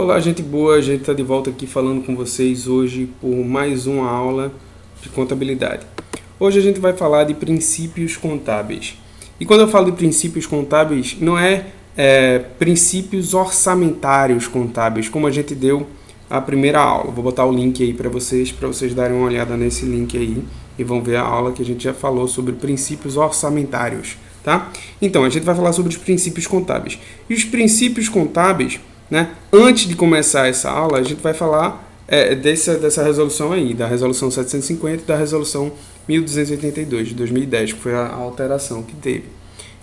Olá, gente boa, a gente está de volta aqui falando com vocês hoje por mais uma aula de contabilidade. Hoje a gente vai falar de princípios contábeis. E quando eu falo de princípios contábeis, não é princípios orçamentários contábeis, como a gente deu a primeira aula. Vou botar o link aí para vocês darem uma olhada nesse link aí e vão ver a aula que a gente já falou sobre princípios orçamentários, tá? Então, a gente vai falar sobre os princípios contábeis. E os princípios contábeis, né? Antes de começar essa aula, a gente vai falar dessa resolução aí, da resolução 750 e da resolução 1282 de 2010, que foi a alteração que teve.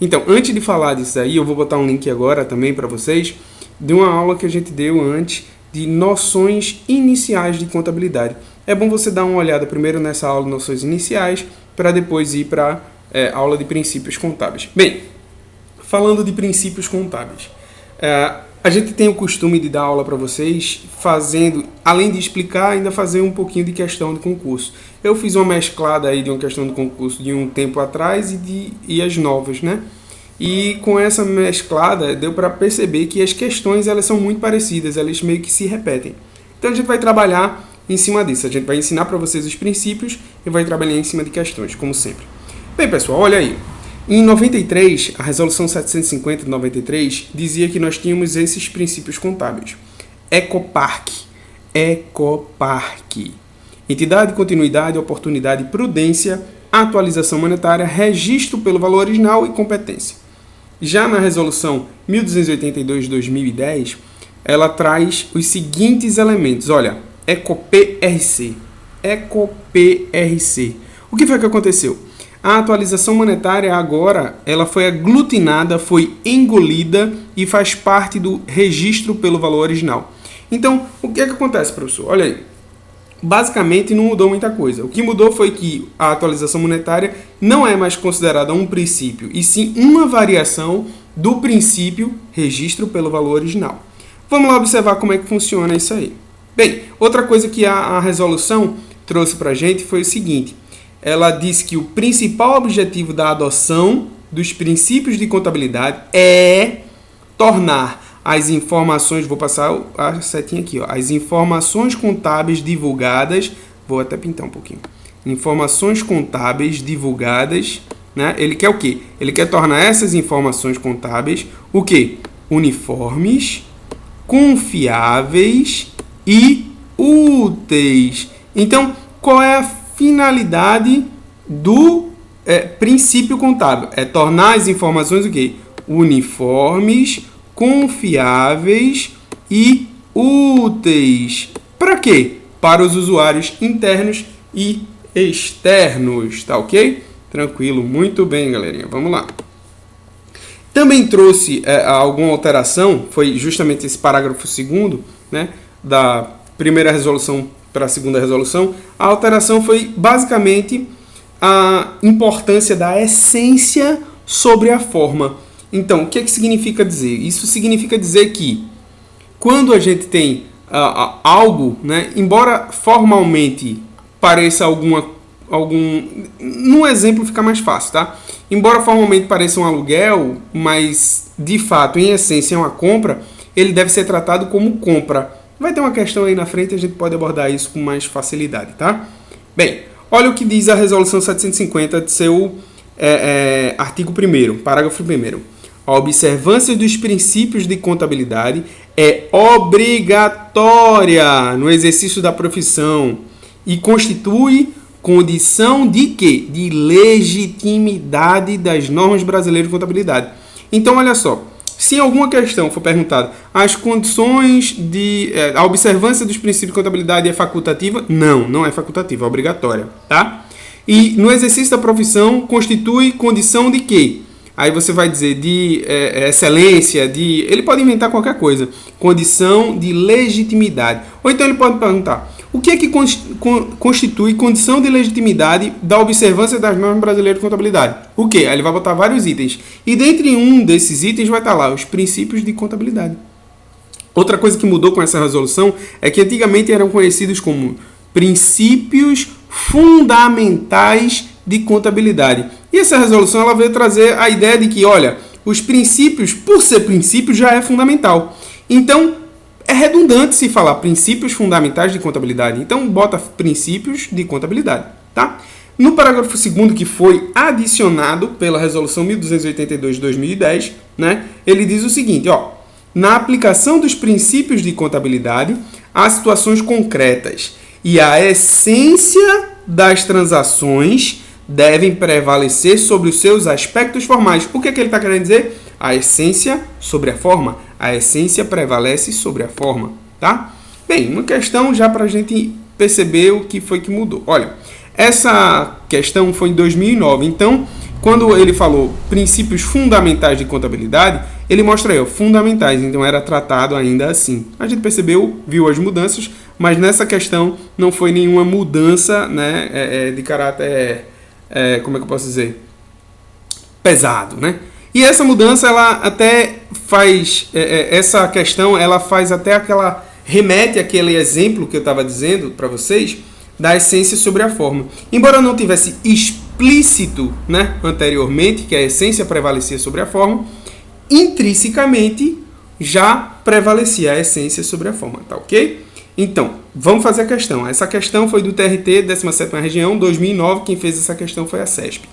Então, antes de falar disso aí, eu vou botar um link agora também para vocês de uma aula que a gente deu antes de noções iniciais de contabilidade. É bom você dar uma olhada primeiro nessa aula de noções iniciais, para depois ir para a aula de princípios contábeis. Bem, falando de princípios contábeis, a gente tem o costume de dar aula para vocês fazendo, além de explicar, ainda fazer um pouquinho de questão de concurso. Eu fiz uma mesclada aí de uma questão de concurso de um tempo atrás e as novas, né? E com essa mesclada deu para perceber que as questões elas são muito parecidas, elas meio que se repetem. Então a gente vai trabalhar em cima disso, a gente vai ensinar para vocês os princípios e vai trabalhar em cima de questões, como sempre. Bem, pessoal, olha aí. Em 93, a resolução 750 de 93 dizia que nós tínhamos esses princípios contábeis. Ecoparc. Entidade, continuidade, oportunidade, prudência, atualização monetária, registro pelo valor original e competência. Já na resolução 1282 de 2010, ela traz os seguintes elementos. Olha, EcoPRC. O que foi que aconteceu? A atualização monetária agora, ela foi aglutinada, foi engolida e faz parte do registro pelo valor original. Então, o que é que acontece, professor? Olha aí. Basicamente, não mudou muita coisa. O que mudou foi que a atualização monetária não é mais considerada um princípio, e sim uma variação do princípio registro pelo valor original. Vamos lá observar como é que funciona isso aí. Bem, outra coisa que a resolução trouxe para a gente foi o seguinte. Ela diz que o principal objetivo da adoção dos princípios de contabilidade é tornar as informações, vou passar a setinha aqui, ó, as informações contábeis divulgadas, vou até pintar um pouquinho, informações contábeis divulgadas, né? Ele quer o quê? Ele quer tornar essas informações contábeis, o quê? Uniformes, confiáveis e úteis. Então, qual é a finalidade do princípio contábil? É tornar as informações o quê? Uniformes, confiáveis e úteis. Para quê? Para os usuários internos e externos, tá ok? Tranquilo, muito bem, galerinha. Vamos lá. Também trouxe alguma alteração, foi justamente esse parágrafo 2º, né, da primeira resolução para a segunda resolução. A alteração foi basicamente a importância da essência sobre a forma. Então, o que significa dizer? Isso significa dizer que quando a gente tem algo, né, embora formalmente pareça num exemplo fica mais fácil, tá? Embora formalmente pareça um aluguel, mas de fato, em essência, é uma compra, ele deve ser tratado como compra. Vai ter uma questão aí na frente e a gente pode abordar isso com mais facilidade, tá? Bem, olha o que diz a resolução 750 de seu artigo 1º, parágrafo 1º. A observância dos princípios de contabilidade é obrigatória no exercício da profissão e constitui condição de quê? De legitimidade das normas brasileiras de contabilidade. Então, olha só. Se em alguma questão for perguntada as condições a observância dos princípios de contabilidade é facultativa? Não, não é facultativa, é obrigatória, tá? E no exercício da profissão constitui condição de quê? Aí você vai dizer de excelência, ele pode inventar qualquer coisa. Condição de legitimidade. Ou então ele pode perguntar, o que é que constitui condição de legitimidade da observância das normas brasileiras de contabilidade? O quê? Aí ele vai botar vários itens. E dentre um desses itens vai estar lá os princípios de contabilidade. Outra coisa que mudou com essa resolução é que antigamente eram conhecidos como princípios fundamentais de contabilidade. E essa resolução ela veio trazer a ideia de que, olha, os princípios, por ser princípio, já é fundamental. Então, é redundante se falar princípios fundamentais de contabilidade. Então, bota princípios de contabilidade, tá? No parágrafo 2º, que foi adicionado pela Resolução 1282 de 2010, né, ele diz o seguinte, ó, na aplicação dos princípios de contabilidade, há situações concretas e a essência das transações devem prevalecer sobre os seus aspectos formais. O que é que ele está querendo dizer? A essência sobre a forma. A essência prevalece sobre a forma, tá? Bem, uma questão já para a gente perceber o que foi que mudou. Olha, essa questão foi em 2009, então, quando ele falou princípios fundamentais de contabilidade, ele mostra aí, ó, fundamentais, então era tratado ainda assim. A gente percebeu, viu as mudanças, mas nessa questão não foi nenhuma mudança, né, de caráter, como é que eu posso dizer, pesado, né? E essa mudança, ela até faz, essa questão, ela faz até aquela, remete àquele exemplo que eu estava dizendo para vocês, da essência sobre a forma. Embora não tivesse explícito, né, anteriormente, que a essência prevalecia sobre a forma, intrinsecamente já prevalecia a essência sobre a forma, tá ok? Então, vamos fazer a questão. Essa questão foi do TRT, 17ª Região, 2009, quem fez essa questão foi a CESP.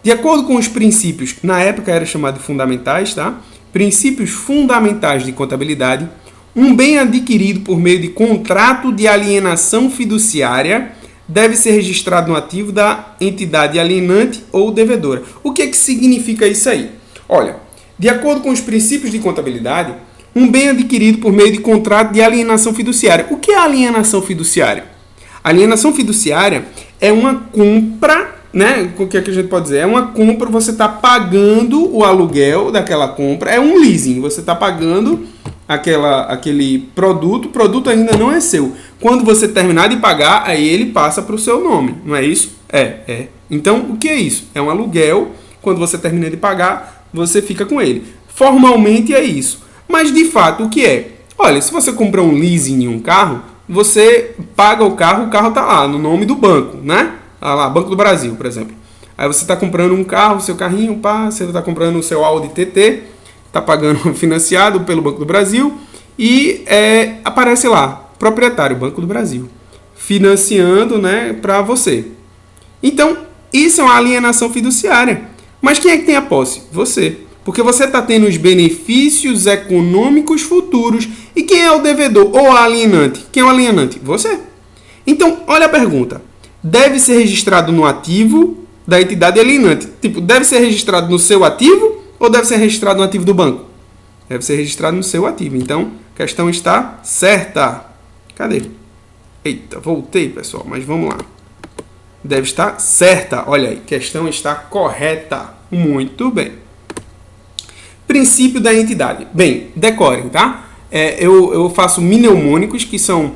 De acordo com os princípios, na época era chamado de fundamentais, tá? Princípios fundamentais de contabilidade, um bem adquirido por meio de contrato de alienação fiduciária deve ser registrado no ativo da entidade alienante ou devedora. O que é que significa isso aí? Olha, de acordo com os princípios de contabilidade, um bem adquirido por meio de contrato de alienação fiduciária. O que é alienação fiduciária? Alienação fiduciária é uma compra, né? O que é que a gente pode dizer? É uma compra, você está pagando o aluguel daquela compra, é um leasing, você está pagando aquele produto, o produto ainda não é seu. Quando você terminar de pagar, aí ele passa para o seu nome, não é isso? É. Então, o que é isso? É um aluguel, quando você termina de pagar, você fica com ele. Formalmente é isso. Mas, de fato, o que é? Olha, se você comprar um leasing em um carro, você paga o carro está lá, no nome do banco, né? Lá, Banco do Brasil, por exemplo. Aí você está comprando um carro, seu carrinho, você está comprando o seu Audi TT, está pagando financiado pelo Banco do Brasil e aparece lá, proprietário, Banco do Brasil, financiando, né, para você. Então, isso é uma alienação fiduciária. Mas quem é que tem a posse? Você. Porque você está tendo os benefícios econômicos futuros. E quem é o devedor ou alienante? Quem é o alienante? Você. Então, olha a pergunta. Deve ser registrado no ativo da entidade alienante. Tipo, deve ser registrado no seu ativo ou deve ser registrado no ativo do banco? Deve ser registrado no seu ativo. Então, a questão está certa. Cadê? Eita, voltei, pessoal, mas vamos lá. Deve estar certa. Olha aí, questão está correta. Muito bem. Princípio da entidade. Bem, decorem, tá? Eu faço mnemônicos, que são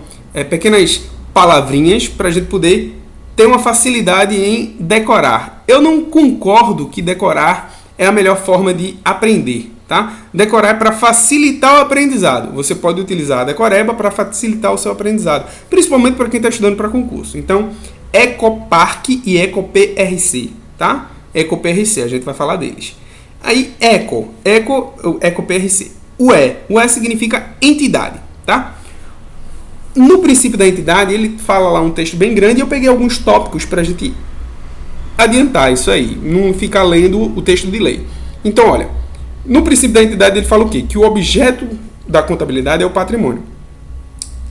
pequenas palavrinhas para a gente poder ter uma facilidade em decorar. Eu não concordo que decorar é a melhor forma de aprender, tá? Decorar é para facilitar o aprendizado. Você pode utilizar a decoreba para facilitar o seu aprendizado, principalmente para quem está estudando para concurso. Então, Ecopark e EcoPRC, tá? EcoPRC, a gente vai falar deles. Aí, EcoPRC. O E significa entidade, tá? No princípio da entidade, ele fala lá um texto bem grande e eu peguei alguns tópicos para a gente adiantar isso aí, não ficar lendo o texto de lei. Então, olha, no princípio da entidade ele fala o quê? Que o objeto da contabilidade é o patrimônio.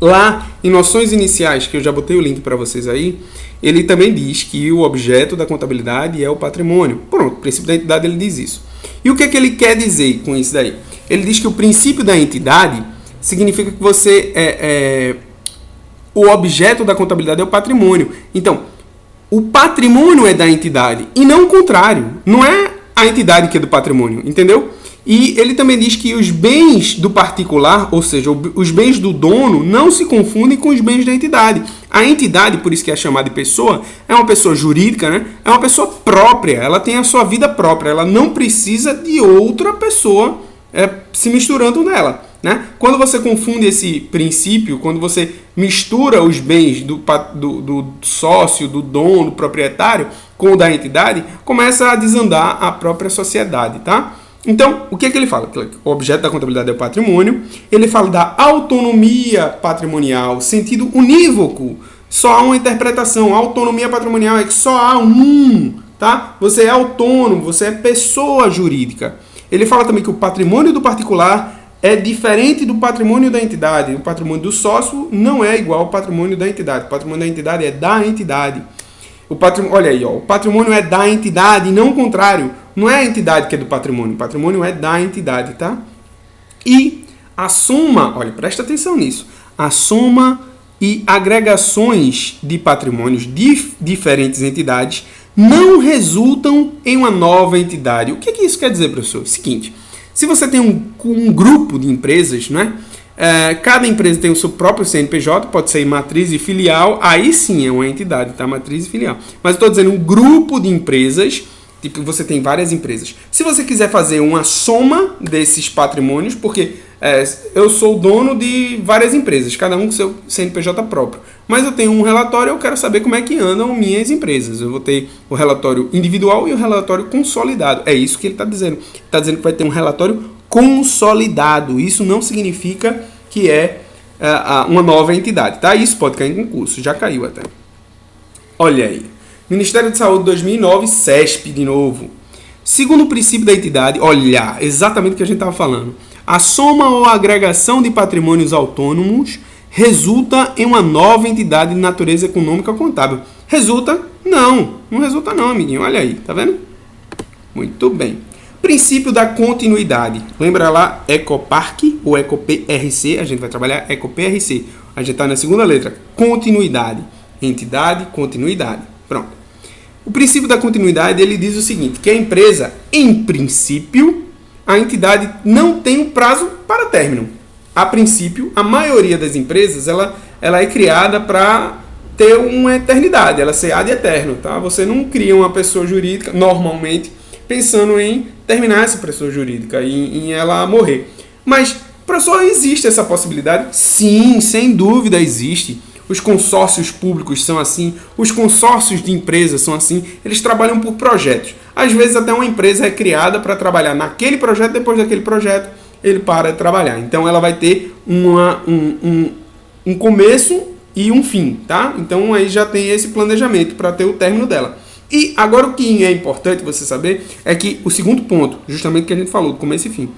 Lá, em noções iniciais, que eu já botei o link para vocês aí, ele também diz que o objeto da contabilidade é o patrimônio. Pronto, o princípio da entidade ele diz isso. E o que é que ele quer dizer com isso daí? Ele diz que o princípio da entidade significa que você o objeto da contabilidade é o patrimônio. Então, o patrimônio é da entidade e não o contrário. Não é a entidade que é do patrimônio, entendeu? E ele também diz que os bens do particular, ou seja, os bens do dono, não se confundem com os bens da entidade. A entidade, por isso que é chamada de pessoa, é uma pessoa jurídica, né? É uma pessoa própria, ela tem a sua vida própria, ela não precisa de outra pessoa se misturando nela, né? Quando você confunde esse princípio, quando você mistura os bens do sócio, do dono, do proprietário, com o da entidade, começa a desandar a própria sociedade, tá? Então, o que é que ele fala? O objeto da contabilidade é o patrimônio. Ele fala da autonomia patrimonial, sentido unívoco. Só há uma interpretação. A autonomia patrimonial é que só há um, tá? Você é autônomo, você é pessoa jurídica. Ele fala também que o patrimônio do particular é diferente do patrimônio da entidade. O patrimônio do sócio não é igual ao patrimônio da entidade. O patrimônio da entidade é da entidade. Olha aí, ó, o patrimônio é da entidade e não o contrário. Não é a entidade que é do patrimônio. O patrimônio é da entidade, tá? E a soma, olha, presta atenção nisso. A soma e agregações de patrimônios de diferentes entidades não resultam em uma nova entidade. O que isso quer dizer, professor? Seguinte, se você tem um grupo de empresas, né? Cada empresa tem o seu próprio CNPJ, pode ser matriz e filial, aí sim é uma entidade, tá? Matriz e filial. Mas eu estou dizendo um grupo de empresas, tipo, você tem várias empresas. Se você quiser fazer uma soma desses patrimônios, porque eu sou o dono de várias empresas, cada um com seu CNPJ próprio. Mas eu tenho um relatório, eu quero saber como é que andam minhas empresas. Eu vou ter o relatório individual e o relatório consolidado. É isso que ele está dizendo. Ele está dizendo que vai ter um relatório consolidado. Isso não significa que é uma nova entidade, tá? Isso pode cair em concurso, já caiu até. Olha aí. Ministério de Saúde 2009, CESP de novo. Segundo o princípio da entidade, olha, exatamente o que a gente estava falando. A soma ou agregação de patrimônios autônomos resulta em uma nova entidade de natureza econômica contábil. Resulta? Não resulta não, amiguinho. Olha aí, tá vendo? Muito bem. Princípio da continuidade. Lembra lá Ecoparc ou EcoPRC? A gente vai trabalhar EcoPRC. A gente está na segunda letra. Continuidade. Entidade, continuidade. Pronto. O princípio da continuidade, ele diz o seguinte, que a empresa, em princípio, a entidade não tem um prazo para término. A princípio, a maioria das empresas, ela é criada para ter uma eternidade, ela ser ad eterno, tá? Você não cria uma pessoa jurídica, normalmente, pensando em terminar essa pessoa jurídica, em ela morrer. Mas, professor, existe essa possibilidade? Sim, sem dúvida existe. Os consórcios públicos são assim, os consórcios de empresas são assim, eles trabalham por projetos. Às vezes até uma empresa é criada para trabalhar naquele projeto, depois daquele projeto ele para de trabalhar. Então ela vai ter um começo e um fim, tá? Então aí já tem esse planejamento para ter o término dela. E agora o que é importante você saber é que o segundo ponto, justamente que a gente falou, do começo e fim,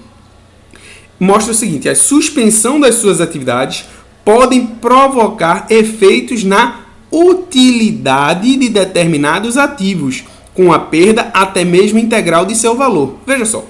mostra o seguinte, a suspensão das suas atividades podem provocar efeitos na utilidade de determinados ativos, com a perda até mesmo integral de seu valor. Veja só,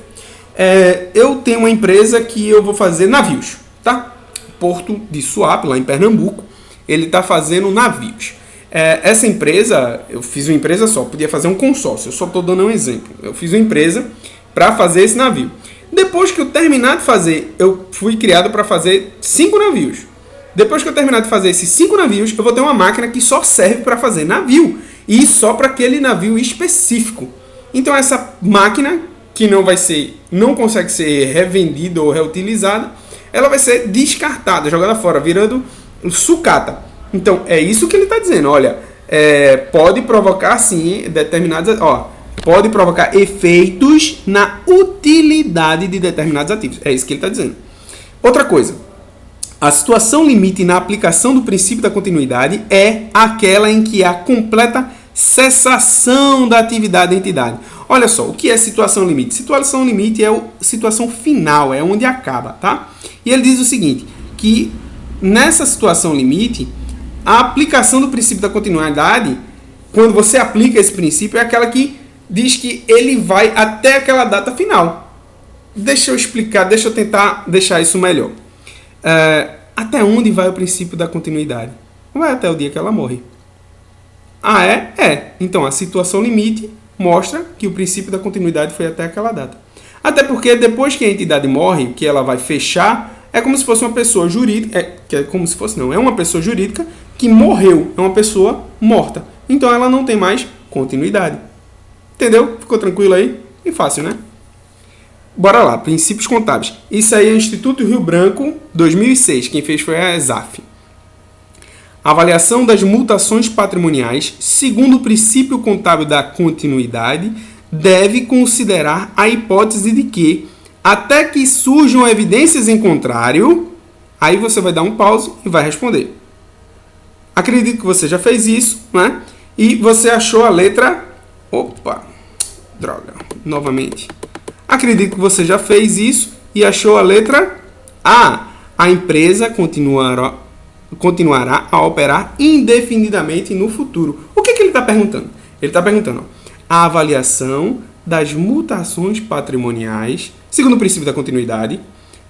eu tenho uma empresa que eu vou fazer navios, tá? Porto de Suape, lá em Pernambuco, ele está fazendo navios. Essa empresa, eu fiz uma empresa só, podia fazer um consórcio, eu só estou dando um exemplo. Eu fiz uma empresa para fazer esse navio. Depois que eu terminar de fazer, eu fui criado para fazer 5 navios. Depois que eu terminar de fazer esses 5 navios, eu vou ter uma máquina que só serve para fazer navio. E só para aquele navio específico. Então essa máquina, que não consegue ser revendida ou reutilizada, ela vai ser descartada, jogada fora, virando sucata. Então é isso que ele está dizendo. Olha, pode provocar sim determinados... pode provocar efeitos na utilidade de determinados ativos. É isso que ele está dizendo. Outra coisa. A situação limite na aplicação do princípio da continuidade é aquela em que há completa cessação da atividade da entidade. Olha só, o que é situação limite? Situação limite é a situação final, é onde acaba, tá? E ele diz o seguinte, que nessa situação limite, a aplicação do princípio da continuidade, quando você aplica esse princípio, é aquela que diz que ele vai até aquela data final. Deixa eu explicar, deixa eu tentar deixar isso melhor. Até onde vai o princípio da continuidade? Vai até o dia que ela morre. Ah, é? Então, a situação limite mostra que o princípio da continuidade foi até aquela data. Até porque depois que a entidade morre, que ela vai fechar, é como se fosse uma pessoa jurídica, é uma pessoa jurídica que morreu, é uma pessoa morta. Então, ela não tem mais continuidade. Entendeu? Ficou tranquilo aí? E fácil, né? Bora lá, princípios contábeis. Isso aí é o Instituto Rio Branco, 2006. Quem fez foi a ESAF. Avaliação das mutações patrimoniais, segundo o princípio contábil da continuidade, deve considerar a hipótese de que, até que surjam evidências em contrário, aí você vai dar um pause e vai responder. Acredito que você já fez isso, né? E você achou a letra... Opa! Droga. Novamente. Acredito que você já fez isso e achou a letra A. A empresa continuará a operar indefinidamente no futuro. O que ele está perguntando? Ele está perguntando a avaliação das mutações patrimoniais, segundo o princípio da continuidade,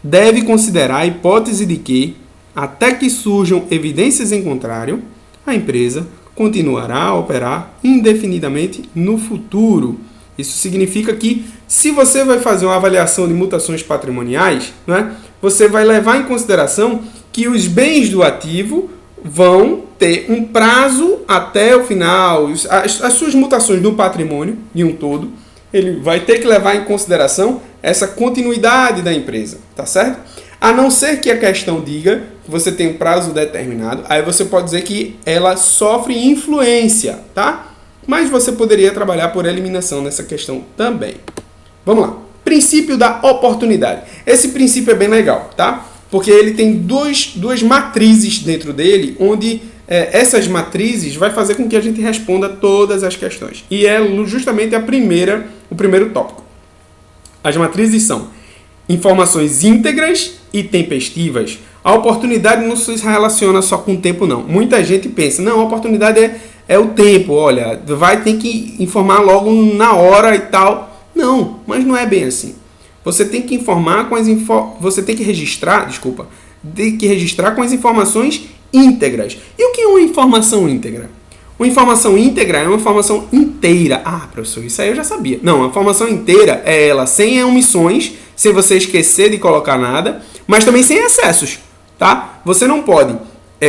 deve considerar a hipótese de que, até que surjam evidências em contrário, a empresa continuará a operar indefinidamente no futuro. Isso significa que, se você vai fazer uma avaliação de mutações patrimoniais, né, você vai levar em consideração que os bens do ativo vão ter um prazo até o final. As suas mutações no patrimônio, de um todo, ele vai ter que levar em consideração essa continuidade da empresa, tá certo? A não ser que a questão diga que você tem um prazo determinado, aí você pode dizer que ela sofre influência, tá? Mas você poderia trabalhar por eliminação nessa questão também. Vamos lá. Princípio da oportunidade. Esse princípio é bem legal, tá? Porque ele tem duas matrizes dentro dele, onde essas matrizes vai fazer com que a gente responda todas as questões. E é justamente o primeiro tópico. As matrizes são informações íntegras e tempestivas. A oportunidade não se relaciona só com o tempo, não. Muita gente pensa, não, a oportunidade é o tempo, olha, ter que informar logo na hora e tal. Não, mas não é bem assim. Você tem que informar com você tem que registrar com as informações íntegras. E o que é uma informação íntegra? Uma informação íntegra é uma informação inteira. Ah, professor, isso aí eu já sabia. Não, a informação inteira é ela sem omissões, sem você esquecer de colocar nada, mas também sem excessos, tá? Você não pode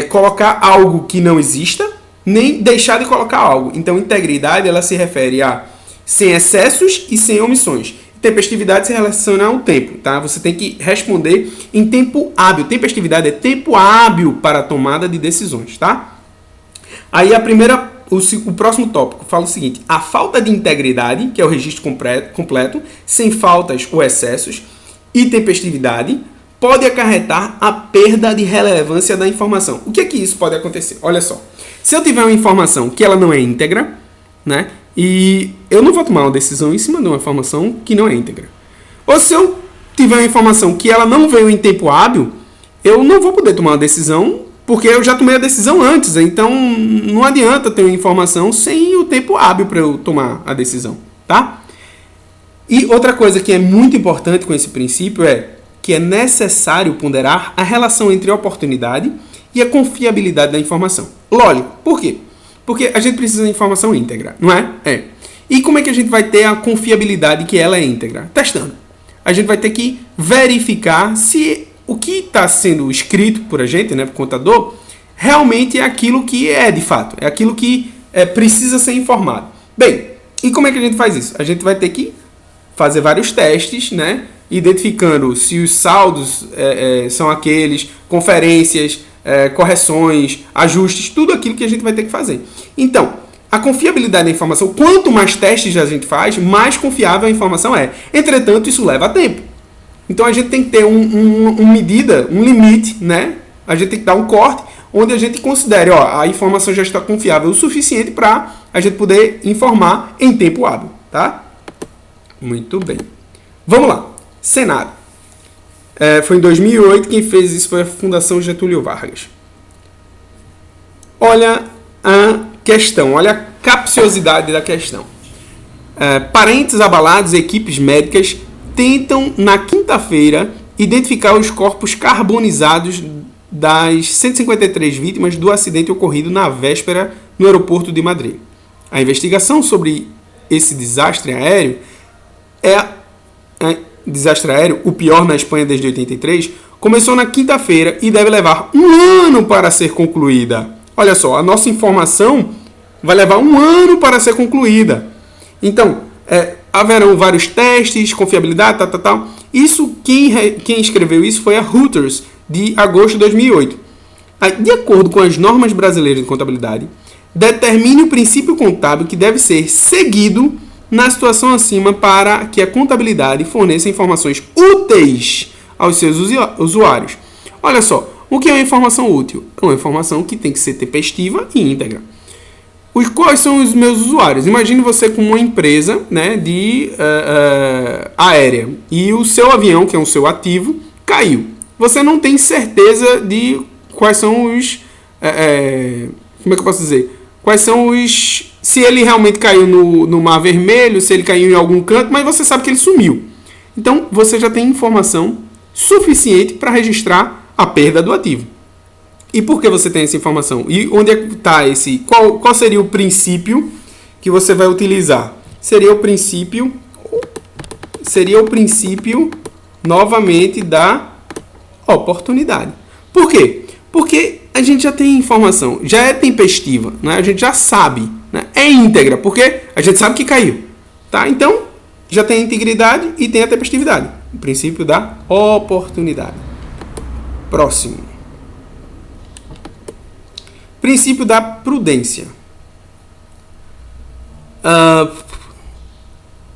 colocar algo que não exista, nem deixar de colocar algo. Então, integridade, ela se refere a sem excessos e sem omissões. Tempestividade se relaciona ao tempo, tá? Você tem que responder em tempo hábil. Tempestividade é tempo hábil para a tomada de decisões, tá? Aí o próximo tópico fala o seguinte: a falta de integridade, que é o registro completo, sem faltas ou excessos, e tempestividade, pode acarretar a perda de relevância da informação. O que é que isso pode acontecer? Olha só. Se eu tiver uma informação que ela não é íntegra, né? E eu não vou tomar uma decisão em cima de uma informação que não é íntegra. Ou se eu tiver uma informação que ela não veio em tempo hábil, eu não vou poder tomar uma decisão porque eu já tomei a decisão antes. Então não adianta ter uma informação sem o tempo hábil para eu tomar a decisão, tá? E outra coisa que é muito importante com esse princípio é que é necessário ponderar a relação entre a oportunidade e a confiabilidade da informação. Lógico, por quê? Porque a gente precisa de informação íntegra, não é? E como é que a gente vai ter a confiabilidade que ela é íntegra? Testando. A gente vai ter que verificar se o que está sendo escrito por a gente, né, por contador, realmente é aquilo que é de fato, é aquilo que precisa ser informado. Bem, e como é que a gente faz isso? A gente vai ter que fazer vários testes, né, identificando se os saldos são aqueles, conferências, correções, ajustes, tudo aquilo que a gente vai ter que fazer. Então, a confiabilidade da informação, quanto mais testes a gente faz, mais confiável a informação é. Entretanto, isso leva tempo. Então, a gente tem que ter medida, um limite, né? A gente tem que dar um corte, onde a gente considere, a informação já está confiável o suficiente para a gente poder informar em tempo hábil, tá? Muito bem. Vamos lá. Senado. Foi em 2008, quem fez isso foi a Fundação Getúlio Vargas. Olha a questão, olha a capciosidade da questão. Parentes abalados e equipes médicas tentam, na quinta-feira, identificar os corpos carbonizados das 153 vítimas do acidente ocorrido na véspera no aeroporto de Madrid. A investigação sobre esse desastre aéreo, o pior na Espanha desde 83, começou na quinta-feira e deve levar 1 ano para ser concluída. Olha só, a nossa informação vai levar 1 ano para ser concluída. Então, haverão vários testes, confiabilidade, tal. Isso, quem escreveu isso foi a Reuters, de agosto de 2008. De acordo com as normas brasileiras de contabilidade, determine o princípio contábil que deve ser seguido na situação acima para que a contabilidade forneça informações úteis aos seus usuários. Olha só, o que é uma informação útil? É uma informação que tem que ser tempestiva e íntegra. Quais são os meus usuários? Imagine você com uma empresa, né, de aérea e o seu avião, que é o seu ativo, caiu. Você não tem certeza de quais são os... como é que eu posso dizer? Quais são os... Se ele realmente caiu no Mar Vermelho, se ele caiu em algum canto, mas você sabe que ele sumiu. Então, você já tem informação suficiente para registrar a perda do ativo. E por que você tem essa informação? E onde é que está esse... Qual seria o princípio que você vai utilizar? Seria o princípio novamente da oportunidade. Por quê? Porque a gente já tem informação, já é tempestiva, né? A gente já sabe, né? É íntegra, porque a gente sabe que caiu. Tá? Então, já tem a integridade e tem a tempestividade. O princípio da oportunidade. Próximo. Princípio da prudência.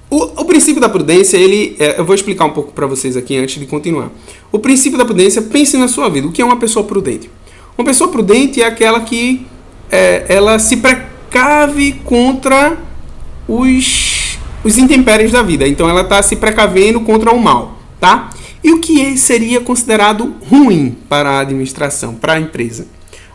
O princípio da prudência, eu vou explicar um pouco para vocês aqui antes de continuar. O princípio da prudência, pense na sua vida. O que é uma pessoa prudente? Uma pessoa prudente é aquela que ela se precave contra os intempéries da vida. Então, ela está se precavendo contra o mal. Tá? E o que seria considerado ruim para a administração, para a empresa?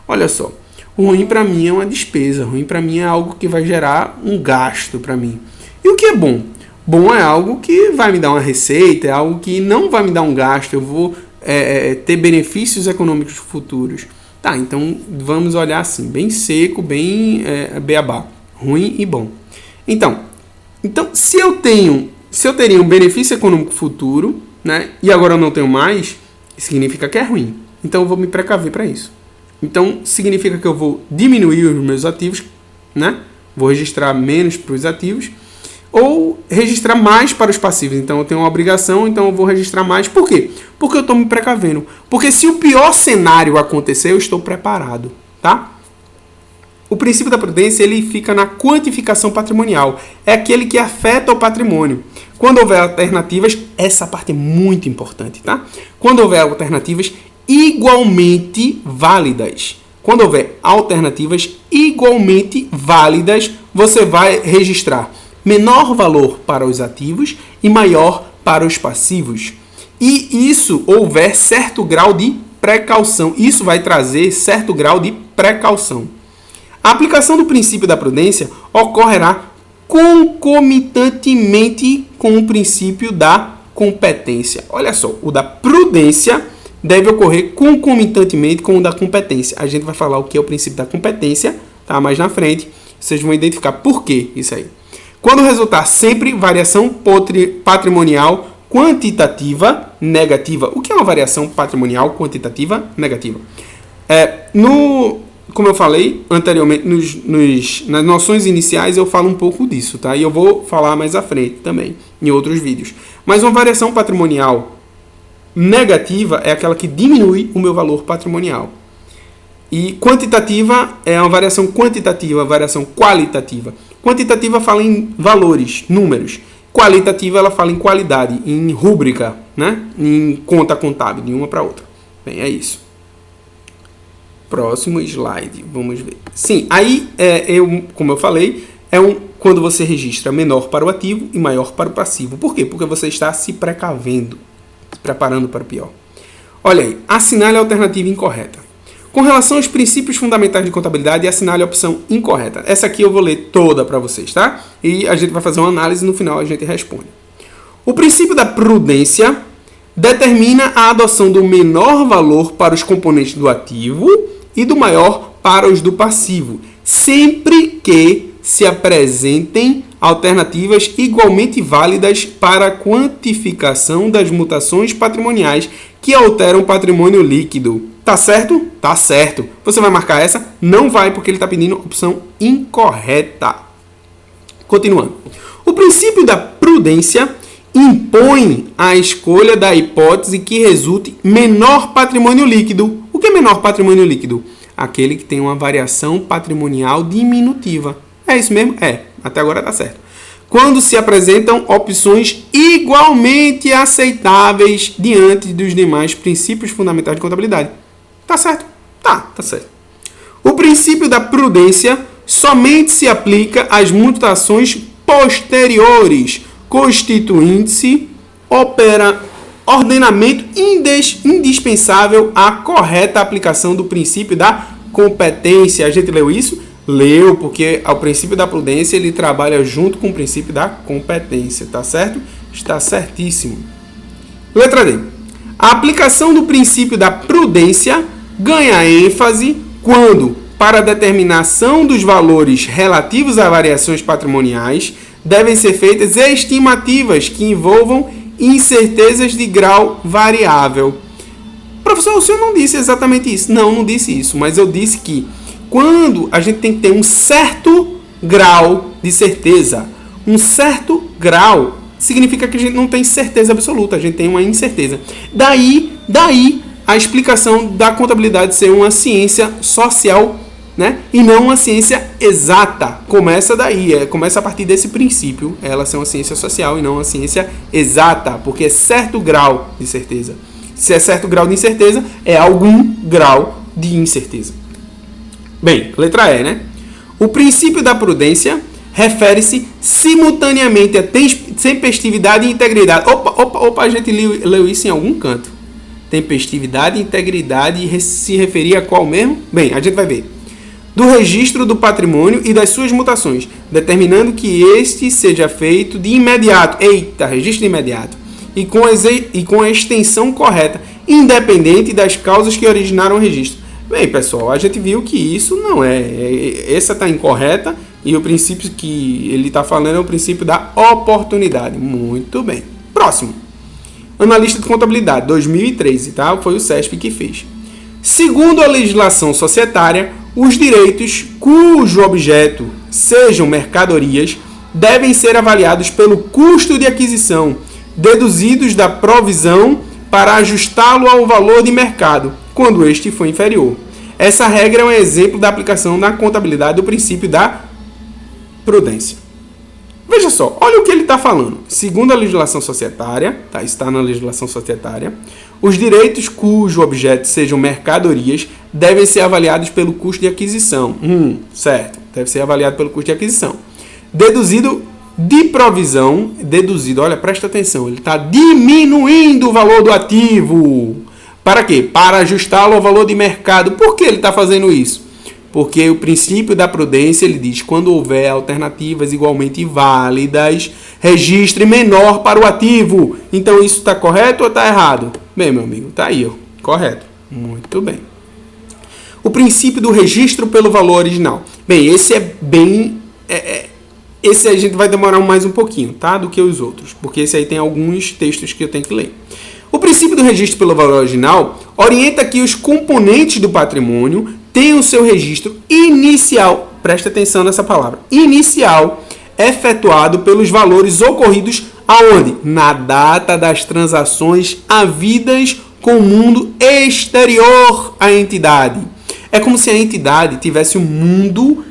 Olha só. Ruim para mim é uma despesa. Ruim para mim é algo que vai gerar um gasto para mim. E o que é bom? Bom é algo que vai me dar uma receita, é algo que não vai me dar um gasto, eu vou ter benefícios econômicos futuros. Tá, então vamos olhar assim, bem seco, bem beabá, ruim e bom. Então se eu teria um benefício econômico futuro, né, e agora eu não tenho mais, significa que é ruim. Então eu vou me precaver para isso. Então significa que eu vou diminuir os meus ativos, né? Vou registrar menos para os ativos, ou registrar mais para os passivos. Então eu tenho uma obrigação, então eu vou registrar mais. Por quê? Porque eu estou me precavendo. Porque se o pior cenário acontecer, eu estou preparado, tá? O princípio da prudência, ele fica na quantificação patrimonial. É aquele que afeta o patrimônio. Quando houver alternativas, essa parte é muito importante, tá? Quando houver alternativas igualmente válidas. Quando houver alternativas igualmente válidas, você vai registrar menor valor para os ativos e maior para os passivos. E isso houver certo grau de precaução. Isso vai trazer certo grau de precaução. A aplicação do princípio da prudência ocorrerá concomitantemente com o princípio da competência. Olha só, o da prudência deve ocorrer concomitantemente com o da competência. A gente vai falar o que é o princípio da competência, tá? Mais na frente, vocês vão identificar por que isso aí. Quando resultar sempre variação patrimonial quantitativa negativa. O que é uma variação patrimonial quantitativa negativa? Como eu falei anteriormente, nas noções iniciais eu falo um pouco disso, tá? E eu vou falar mais à frente também, em outros vídeos. Mas uma variação patrimonial negativa é aquela que diminui o meu valor patrimonial. E quantitativa é uma variação quantitativa, variação qualitativa. Quantitativa fala em valores, números. Qualitativa ela fala em qualidade, em rúbrica, né? Em conta contábil, de uma para outra. Bem, é isso. Próximo slide, vamos ver. Sim, aí, como eu falei, quando você registra menor para o ativo e maior para o passivo. Por quê? Porque você está se precavendo, se preparando para o pior. Olha aí, assinale a alternativa incorreta. Com relação aos princípios fundamentais de contabilidade, assinale a opção incorreta. Essa aqui eu vou ler toda para vocês, tá? E a gente vai fazer uma análise e no final a gente responde. O princípio da prudência determina a adoção do menor valor para os componentes do ativo e do maior para os do passivo, sempre que se apresentem alternativas igualmente válidas para a quantificação das mutações patrimoniais que alteram o patrimônio líquido. Tá certo? Tá certo. Você vai marcar essa? Não vai, porque ele está pedindo opção incorreta. Continuando. O princípio da prudência impõe a escolha da hipótese que resulte menor patrimônio líquido. O que é menor patrimônio líquido? Aquele que tem uma variação patrimonial diminutiva. É isso mesmo? É. Até agora tá certo. quando se apresentam opções igualmente aceitáveis diante dos demais princípios fundamentais de contabilidade. Tá certo? Tá certo. O princípio da prudência somente se aplica às mutações posteriores, constituindo-se ordenamento indispensável à correta aplicação do princípio da competência. A gente leu isso? Leu, porque o princípio da prudência ele trabalha junto com o princípio da competência, tá certo? Está certíssimo. Letra D. A aplicação do princípio da prudência ganha ênfase quando, para a determinação dos valores relativos a variações patrimoniais, devem ser feitas estimativas que envolvam incertezas de grau variável. Professor, o senhor não disse exatamente isso. Não disse isso, mas eu disse que quando a gente tem que ter um certo grau de certeza, um certo grau significa que a gente não tem certeza absoluta, a gente tem uma incerteza. Daí a explicação da contabilidade ser uma ciência social, né? E não uma ciência exata. Começa daí, começa a partir desse princípio, ela ser uma ciência social e não uma ciência exata, porque é certo grau de certeza. Se é certo grau de incerteza, é algum grau de incerteza. Bem, letra E, né? O princípio da prudência refere-se simultaneamente a tempestividade e integridade. Opa, a gente leu isso em algum canto. Tempestividade e integridade se referia a qual mesmo? Bem, a gente vai ver. Do registro do patrimônio e das suas mutações, determinando que este seja feito de imediato. Eita, registro de imediato. E com a extensão correta, independente das causas que originaram o registro. Bem, pessoal, a gente viu que isso não essa está incorreta e o princípio que ele está falando é o princípio da oportunidade. Muito bem. Próximo. Analista de contabilidade, 2013, tá? Foi o CESP que fez. Segundo a legislação societária, os direitos cujo objeto sejam mercadorias devem ser avaliados pelo custo de aquisição, deduzidos da provisão para ajustá-lo ao valor de mercado, quando este for inferior. Essa regra é um exemplo da aplicação na contabilidade do princípio da prudência. Veja só, olha o que ele está falando. Segundo a legislação societária, tá, está na legislação societária, os direitos cujo objeto sejam mercadorias devem ser avaliados pelo custo de aquisição. Certo, deve ser avaliado pelo custo de aquisição. Deduzido de provisão, olha, presta atenção, ele está diminuindo o valor do ativo. Para quê? Para ajustá-lo ao valor de mercado. Por que ele está fazendo isso? Porque o princípio da prudência, ele diz, quando houver alternativas igualmente válidas, registre menor para o ativo. Então, isso está correto ou está errado? Bem, meu amigo, está aí, ó, correto. Muito bem. O princípio do registro pelo valor original. Bem, esse é bem... esse a gente vai demorar mais um pouquinho, tá? Do que os outros. Porque esse aí tem alguns textos que eu tenho que ler. O princípio do registro pelo valor original orienta que os componentes do patrimônio tenham o seu registro inicial, presta atenção nessa palavra, inicial, efetuado pelos valores ocorridos aonde? Na data das transações havidas com o mundo exterior à entidade. É como se a entidade tivesse um mundo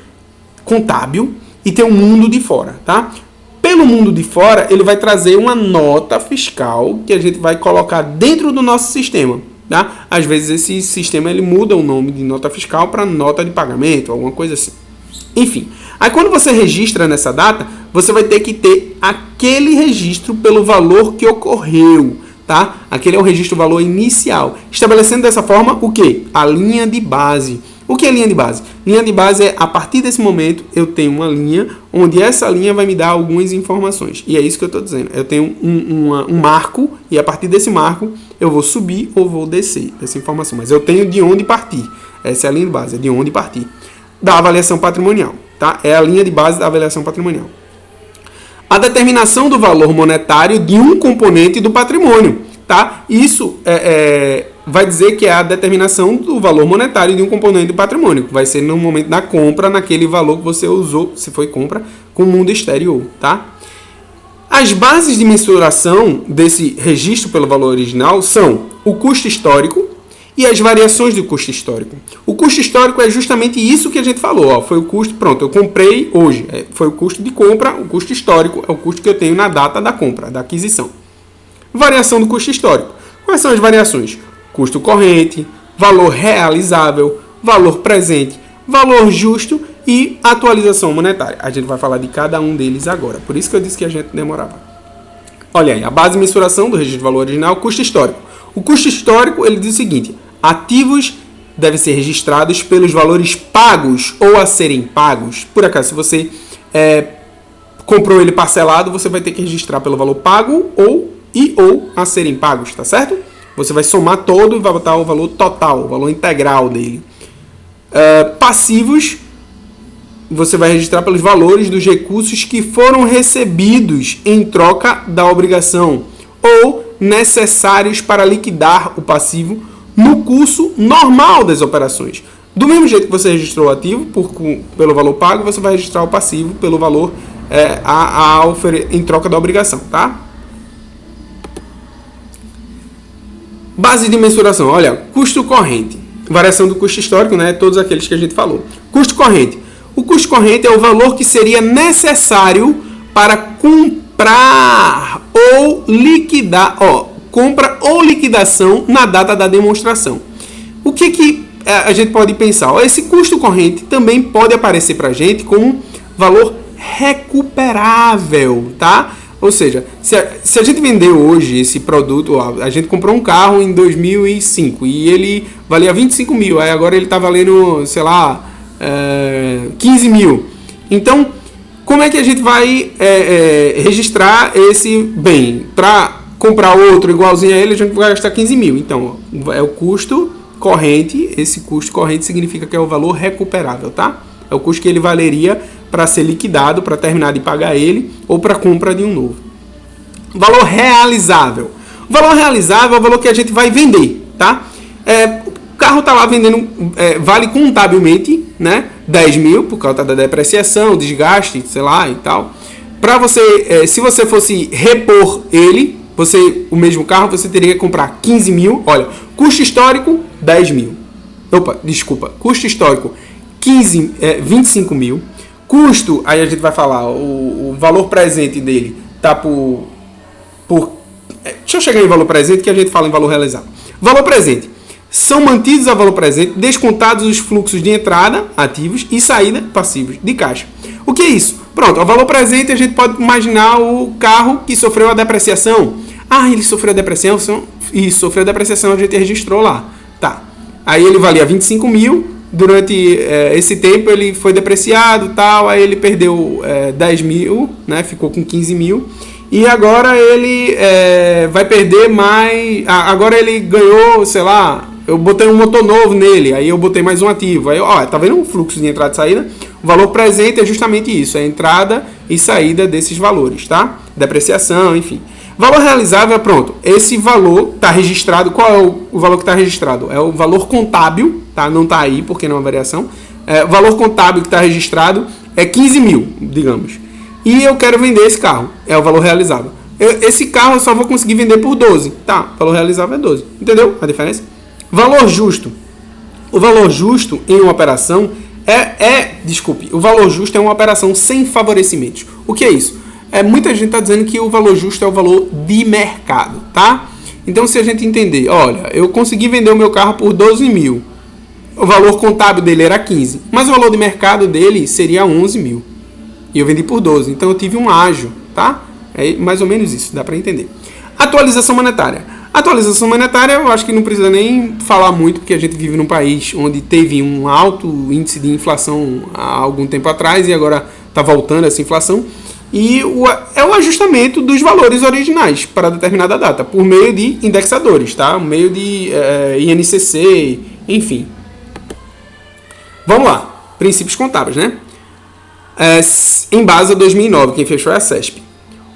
contábil e tem um mundo de fora, tá? Pelo mundo de fora, ele vai trazer uma nota fiscal que a gente vai colocar dentro do nosso sistema, tá? Às vezes esse sistema ele muda o nome de nota fiscal para nota de pagamento, alguma coisa assim. Enfim, aí quando você registra nessa data, você vai ter que ter aquele registro pelo valor que ocorreu, tá? Aquele é o registro valor inicial, estabelecendo dessa forma o quê? A linha de base. O que é linha de base? Linha de base é, a partir desse momento, eu tenho uma linha, onde essa linha vai me dar algumas informações. E é isso que eu estou dizendo. Eu tenho um marco, e a partir desse marco, eu vou subir ou vou descer essa informação. Mas eu tenho de onde partir. Essa é a linha de base, é de onde partir. Da avaliação patrimonial, tá? É a linha de base da avaliação patrimonial. A determinação do valor monetário de um componente do patrimônio, tá? Isso vai dizer que é a determinação do valor monetário de um componente do patrimônio, que vai ser no momento da compra, naquele valor que você usou, se foi compra, com o mundo exterior, tá? As bases de mensuração desse registro pelo valor original são o custo histórico E as variações do custo histórico. O custo histórico é justamente isso que a gente falou. Ó, foi o custo, pronto, eu comprei hoje. Foi o custo de compra, o custo histórico é o custo que eu tenho na data da compra, da aquisição. Variação do custo histórico. Quais são as variações? Custo corrente, valor realizável, valor presente, valor justo e atualização monetária. A gente vai falar de cada um deles agora. Por isso que eu disse que a gente demorava. Olha aí, a base de mensuração do registro de valor original, custo histórico. O custo histórico, ele diz o seguinte: ativos devem ser registrados pelos valores pagos ou a serem pagos. Por acaso, se você comprou ele parcelado, você vai ter que registrar pelo valor pago ou a serem pagos, tá certo? Você vai somar todo e vai botar o valor total, o valor integral dele. Passivos, você vai registrar pelos valores dos recursos que foram recebidos em troca da obrigação ou necessários para liquidar o passivo no curso normal das operações. Do mesmo jeito que você registrou o ativo pelo valor pago, você vai registrar o passivo pelo valor em troca da obrigação, tá? Base de mensuração, olha, custo corrente, variação do custo histórico, né? Todos aqueles que a gente falou. Custo corrente. O custo corrente é o valor que seria necessário para comprar ou liquidar, compra ou liquidação na data da demonstração. O que a gente pode pensar? Esse custo corrente também pode aparecer para a gente como valor recuperável, tá? Ou seja, se a gente vender hoje esse produto, a gente comprou um carro em 2005 e ele valia 25 mil, aí agora ele está valendo, sei lá, 15 mil. Então, como é que a gente vai registrar esse bem? Para comprar outro igualzinho a ele, a gente vai gastar 15 mil. Então, é o custo corrente. Esse custo corrente significa que é o valor recuperável, tá? É o custo que ele valeria para ser liquidado, para terminar de pagar ele, ou para compra de um novo. Valor realizável. O valor realizável é o valor que a gente vai vender, tá? O carro está lá vendendo, vale contabilmente, né, 10 mil, por causa da depreciação, desgaste, sei lá, e tal. Para você, se você fosse repor ele, o mesmo carro, você teria que comprar 15 mil. Olha, custo histórico, 10 mil. Custo histórico, 25 mil. Custo, aí a gente vai falar, o valor presente dele tá deixa eu chegar em valor presente que a gente fala em valor realizado. Valor presente. São mantidos a valor presente, descontados os fluxos de entrada, ativos, e saída, passivos, de caixa. O que é isso? Pronto, ao valor presente a gente pode imaginar o carro que sofreu a depreciação. Ele sofreu a depreciação? Isso, sofreu a depreciação, a gente registrou lá. Tá. Aí ele valia 25 mil, durante esse tempo ele foi depreciado, tal, aí ele perdeu 10 mil, né, ficou com 15 mil. E agora ele vai perder mais. Agora ele ganhou, sei lá, eu botei um motor novo nele, aí eu botei mais um ativo. Aí, tá vendo o fluxo de entrada e saída? O valor presente é justamente isso, é a entrada e saída desses valores, tá? Depreciação, enfim. Valor realizável, pronto. Esse valor está registrado. Qual é o valor que está registrado? É o valor contábil, tá? Não está aí porque não é uma variação. O valor contábil que está registrado é 15 mil, digamos. E eu quero vender esse carro. É o valor realizável. Esse carro eu só vou conseguir vender por 12. Tá, o valor realizável é 12. Entendeu a diferença? Valor justo. O valor justo em uma operação o valor justo é uma operação sem favorecimentos. O que é isso? Muita gente está dizendo que o valor justo é o valor de mercado, tá? Então, se a gente entender, olha, eu consegui vender o meu carro por 12 mil. O valor contábil dele era 15, mas o valor de mercado dele seria 11 mil. E eu vendi por 12, então eu tive um ágio, tá? É mais ou menos isso, dá para entender. Atualização monetária. Atualização monetária eu acho que não precisa nem falar muito, porque a gente vive num país onde teve um alto índice de inflação há algum tempo atrás e agora está voltando essa inflação. E é o ajustamento dos valores originais para determinada data, por meio de indexadores, tá? Por meio de INCC, enfim. Vamos lá, princípios contábeis, né? Em base a 2009, quem fechou é a CESP.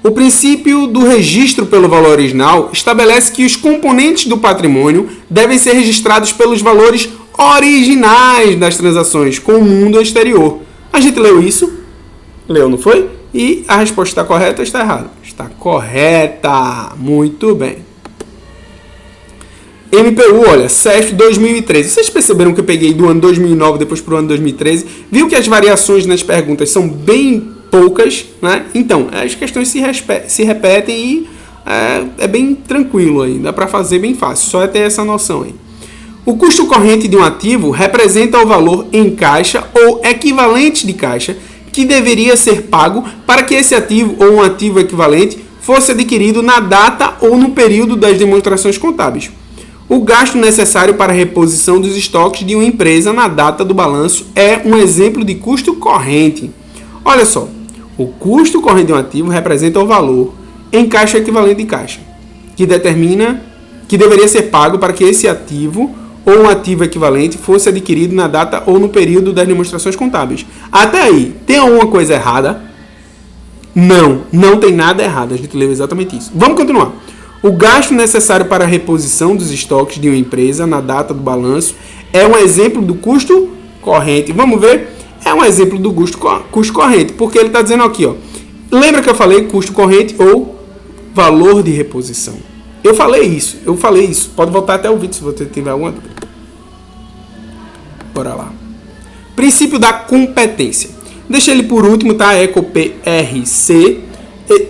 O princípio do registro pelo valor original estabelece que os componentes do patrimônio devem ser registrados pelos valores originais das transações com o mundo exterior. A gente leu isso? Leu, não foi? E a resposta está correta ou está errada? Está correta. Muito bem. MPU, olha, CESP 2013. Vocês perceberam que eu peguei do ano 2009 depois para o ano 2013? Viu que as variações nas perguntas são bem poucas, né? Então, as questões se repetem e é bem tranquilo aí. Dá para fazer bem fácil, só é ter essa noção aí. O custo corrente de um ativo representa o valor em caixa ou equivalente de caixa que deveria ser pago para que esse ativo ou um ativo equivalente fosse adquirido na data ou no período das demonstrações contábeis. O gasto necessário para a reposição dos estoques de uma empresa na data do balanço é um exemplo de custo corrente. Olha só, o custo corrente de um ativo representa o valor em caixa equivalente de caixa, que deveria ser pago para que esse ativo ou um ativo equivalente fosse adquirido na data ou no período das demonstrações contábeis. Até aí, tem alguma coisa errada? Não tem nada errado. A gente leu exatamente isso. Vamos continuar. O gasto necessário para a reposição dos estoques de uma empresa na data do balanço é um exemplo do custo corrente. Vamos ver? É um exemplo do custo corrente, porque ele está dizendo aqui, ó. Lembra que eu falei custo corrente ou valor de reposição? Eu falei isso. Pode voltar até o vídeo se você tiver alguma dúvida. Bora lá. Princípio da competência. Deixei ele por último, tá? EcoPRC.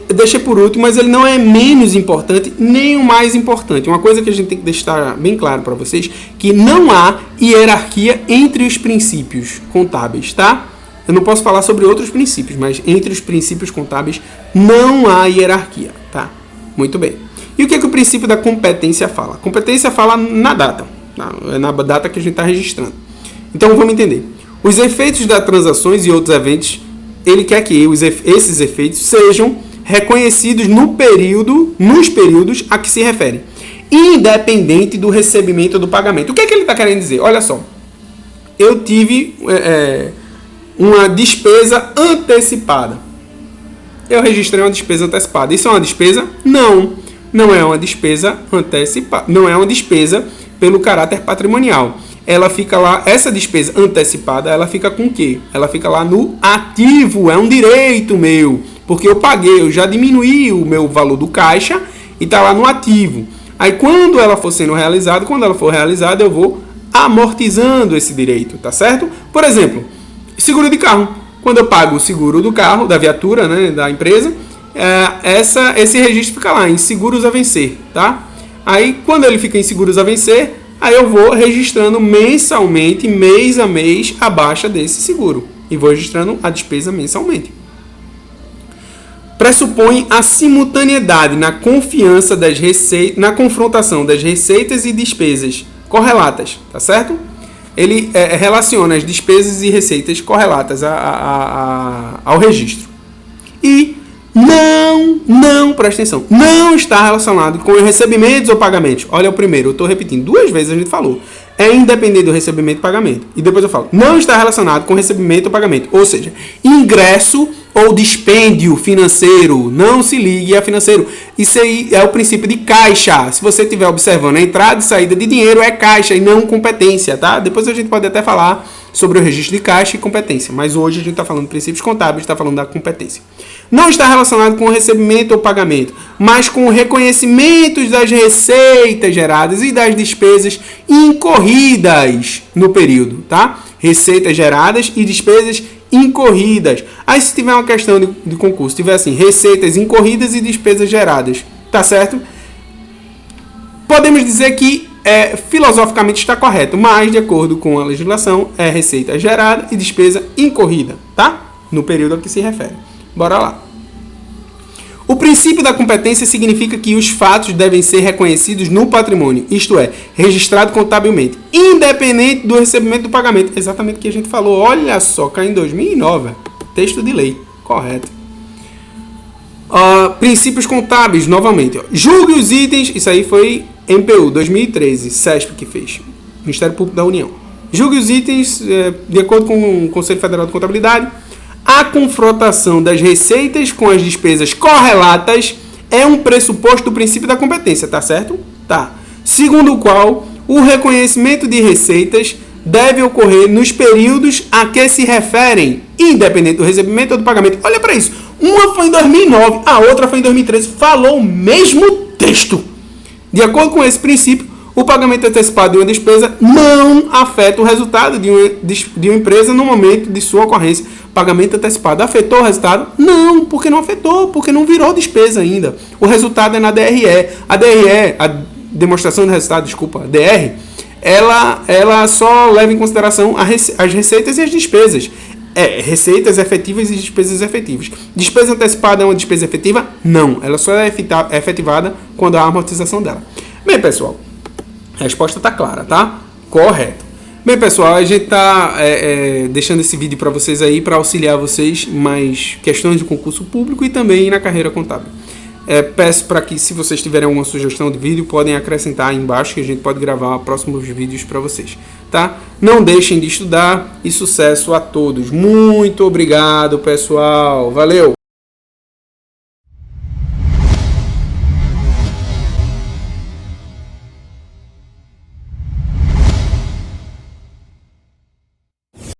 Deixei por último, mas ele não é menos importante, nem o mais importante. Uma coisa que a gente tem que deixar bem claro para vocês, que não há hierarquia entre os princípios contábeis, tá? Eu não posso falar sobre outros princípios, mas entre os princípios contábeis não há hierarquia, tá? Muito bem. E o que o princípio da competência fala? A competência fala na data, tá? É na data que a gente está registrando. Então vamos entender. Os efeitos das transações e outros eventos, ele quer que esses efeitos sejam reconhecidos nos períodos a que se refere, independente do recebimento ou do pagamento. O que ele está querendo dizer? Olha só, eu tive uma despesa antecipada. Eu registrei uma despesa antecipada. Isso é uma despesa? Não é uma despesa antecipada. Não é uma despesa pelo caráter patrimonial. Ela fica lá, essa despesa antecipada, ela fica com o quê? Ela fica lá no ativo, é um direito meu, porque eu paguei, eu já diminuí o meu valor do caixa e está lá no ativo. Aí quando ela for realizada, eu vou amortizando esse direito, tá certo? Por exemplo, seguro de carro. Quando eu pago o seguro do carro, da viatura, né, da empresa, esse registro fica lá, em seguros a vencer, tá? Aí quando ele fica em seguros a vencer, aí eu vou registrando mensalmente, mês a mês, a baixa desse seguro. E vou registrando a despesa mensalmente. Pressupõe a simultaneidade na na confrontação das receitas e despesas correlatas, tá certo? Ele relaciona as despesas e receitas correlatas ao registro. E presta atenção, não está relacionado com recebimentos ou pagamentos. Olha o primeiro, eu estou repetindo 2 vezes, a gente falou. É independente do recebimento e pagamento. E depois eu falo, não está relacionado com recebimento ou pagamento. Ou seja, ingresso ou dispêndio financeiro. Não se ligue a financeiro. Isso aí é o princípio de caixa. Se você estiver observando a entrada e saída de dinheiro, é caixa e não competência, tá? Depois a gente pode até falar sobre o registro de caixa e competência. Mas hoje a gente está falando de princípios contábeis, está falando da competência. Não está relacionado com o recebimento ou pagamento, mas com o reconhecimento das receitas geradas e das despesas incorridas no período, tá? Receitas geradas e despesas incorridas. Aí se tiver uma questão de concurso, tiver assim, receitas incorridas e despesas geradas, tá certo? Podemos dizer que filosoficamente está correto, mas de acordo com a legislação, é receita gerada e despesa incorrida, tá? No período a que se refere. Bora lá. O princípio da competência significa que os fatos devem ser reconhecidos no patrimônio, isto é, registrado contabilmente, independente do recebimento do pagamento. Exatamente o que a gente falou. Olha só, caiu em 2009. Texto de lei. Correto. Princípios contábeis, novamente. Julgue os itens. Isso aí foi MPU, 2013. CESP que fez. Ministério Público da União. Julgue os itens de acordo com o Conselho Federal de Contabilidade. A confrontação das receitas com as despesas correlatas é um pressuposto do princípio da competência, tá certo? Tá. Segundo o qual, o reconhecimento de receitas deve ocorrer nos períodos a que se referem, independente do recebimento ou do pagamento. Olha para isso. Uma foi em 2009, a outra foi em 2013. Falou o mesmo texto. De acordo com esse princípio, O pagamento antecipado de uma despesa não afeta o resultado de uma empresa no momento de sua ocorrência. Pagamento antecipado afetou o resultado? Não, porque não afetou, porque não virou despesa ainda. O resultado é na DRE. A DRE, a demonstração de resultado, desculpa, a DR, ela só leva em consideração as receitas e as despesas. Receitas efetivas e despesas efetivas. Despesa antecipada é uma despesa efetiva? Não, ela só é efetivada quando há a amortização dela. Bem, pessoal, a resposta está clara, tá? Correto. Bem, pessoal, a gente está deixando esse vídeo para vocês aí, para auxiliar vocês em mais questões de concurso público e também na carreira contábil. Peço para que, se vocês tiverem alguma sugestão de vídeo, podem acrescentar aí embaixo que a gente pode gravar próximos vídeos para vocês, tá? Não deixem de estudar e sucesso a todos. Muito obrigado, pessoal. Valeu!